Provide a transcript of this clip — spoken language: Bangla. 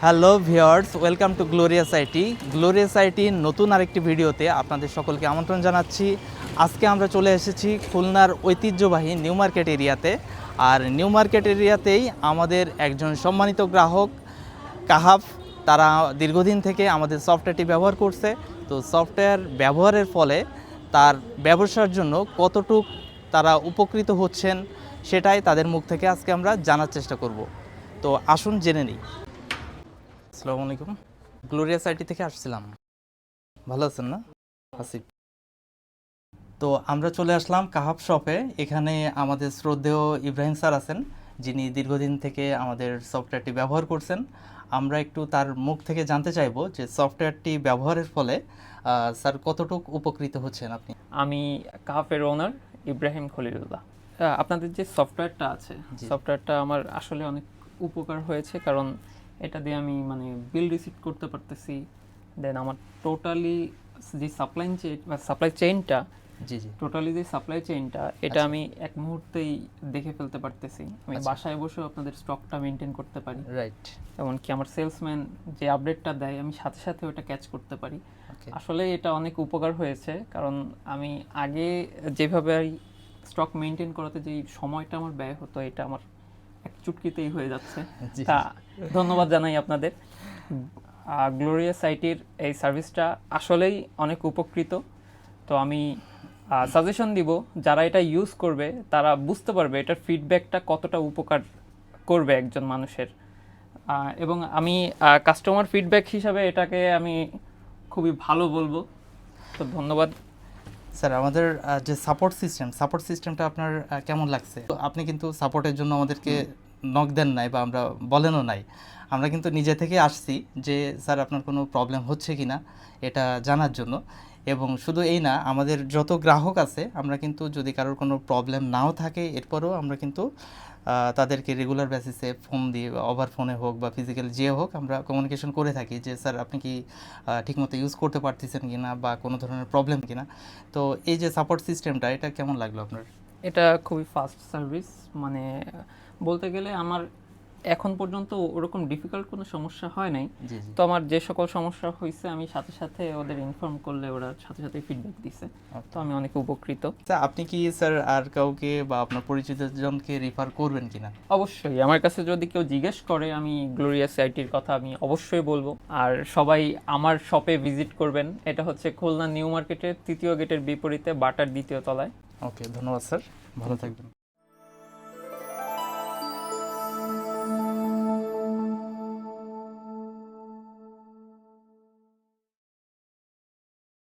Hello viewers, welcome to Glorious IT. গ্লোরিয়াস আইটির নতুন আরেকটি ভিডিওতে আপনাদের সকলকে আমন্ত্রণ জানাচ্ছি। আজকে আমরা চলে এসেছি খুলনার ঐতিহ্যবাহী নিউ মার্কেট এরিয়াতে। আর নিউ মার্কেট এরিয়াতেই আমাদের একজন সম্মানিত গ্রাহক কাহাফ, তারা দীর্ঘদিন থেকে আমাদের সফটওয়্যারটি ব্যবহার করছে। তো সফটওয়্যার ব্যবহারের ফলে তার ব্যবসার জন্য কতটুক তারা উপকৃত হচ্ছেন সেটাই তাদের মুখ থেকে আজকে আমরা জানার চেষ্টা করব। তো আসুন জেনে নিই। আসসালামু আলাইকুম, গ্লোরিয়াস আইটি থেকে আসছিলাম। ভালো আছেন না হাসিব? তো আমরা চলে আসলাম কাহাব শপে। এখানে আমাদের শ্রদ্ধেয় ইব্রাহিম স্যার আছেন, যিনি দীর্ঘদিন থেকে আমাদের সফটওয়্যারটি ব্যবহার করছেন। আমরা একটু তার মুখ থেকে জানতে চাইবো যে সফটওয়্যারটি ব্যবহারের ফলে স্যার কতটুকু উপকৃত হচ্ছেন আপনি। আমি কাহাফের ওনার ইব্রাহিম খলিলুল্লাহ। আপনাদের যে সফটওয়্যারটা আছে, সফটওয়্যারটা আমার আসলে অনেক উপকার হয়েছে, কারণ এটা দিয়ে আমি বিল রিসিভ করতে পারতেছি। দেন আমার টোটালি যে সাপ্লাই চেইনটা জি জি, টোটালি যে সাপ্লাই চেইনটা এটা আমি এক মুহূর্তেই দেখে ফেলতে পারতেছি। আমি বাসায় বসেও আপনাদের স্টকটা মেনটেন করতে পারি। রাইট। এমনকি আমার সেলসম্যান যে আপডেটটা দেয় আমি সাথে সাথে ওটা ক্যাচ করতে পারি। আসলে এটা অনেক উপকার হয়েছে, কারণ আমি আগে যেভাবে স্টক মেনটেন করাতে যে সময়টা আমার ব্যয় হতো, এটা আমার এক চুটকিতেই হয়ে যাচ্ছে। তা ধন্যবাদ জানাই আপনাদের। গ্লোরিয়াস আইটির এই সার্ভিসটা আসলেই অনেক উপকৃত। তো আমি সাজেশন দিব, যারা এটা ইউজ করবে তারা বুঝতে পারবে এটার ফিডব্যাকটা কতটা উপকার করবে একজন মানুষের। এবং আমি কাস্টমার ফিডব্যাক হিসাবে এটাকে আমি খুবই ভালো বলবো। তো ধন্যবাদ স্যার। আমাদের যে সাপোর্ট সিস্টেমটা আপনার কেমন লাগছে? তো আপনি কিন্তু সাপোর্টের জন্য আমাদেরকে নক দেন নাই বা আমরা বলেনও নাই। আমরা কিন্তু নিজে থেকে আসছি যে স্যার আপনার কোনো প্রবলেম হচ্ছে কি না এটা জানার জন্য। এবং শুধু এই না, আমাদের যত গ্রাহক আছে আমরা কিন্তু যদি কারোর কোনো প্রবলেম নাও থাকে এরপরেও আমরা কিন্তু তাদেরকে রেগুলার বেসিসে ফোন দিয়ে, ওভার ফোনে হোক বা ফিজিক্যাল যে হোক, আমরা কমিউনিকেশন করে থাকি যে স্যার আপনি কি ঠিকমতো ইউজ করতে পারতেছেন কি না বা কোনো ধরনের প্রবলেম কি না। তো এই যে সাপোর্ট সিস্টেমটা, এটা কেমন লাগলো আপনার? এটা খুবই ফাস্ট সার্ভিস। বলতে গেলে আমার এখন পর্যন্ত ওরকম ডিফিকাল্ট কোনো সমস্যা হয় নাই। তো আমার যে সকল সমস্যা হয়েছে আমি সাথে সাথে ওদের ইনফর্ম করলে ওরা সাথে সাথে ফিডব্যাক দিছে। তো আমি অনেক উপকৃত। আপনি কি স্যার আর কাউকে বা আপনার পরিচিতজনকে রেফার করবেন কিনা? অবশ্যই, আমার কাছে যদি কেউ জিজ্ঞেস করে আমি গ্লোরিয়াস আইটির কথা আমি অবশ্যই বলবো। আর সবাই আমার শপে ভিজিট করবেন। এটা হচ্ছে খুলনা নিউ মার্কেটের 3য় গেটের বিপরীতে বাটার 2য় তলায়। ওকে, ধন্যবাদ স্যার, ভালো থাকবেন।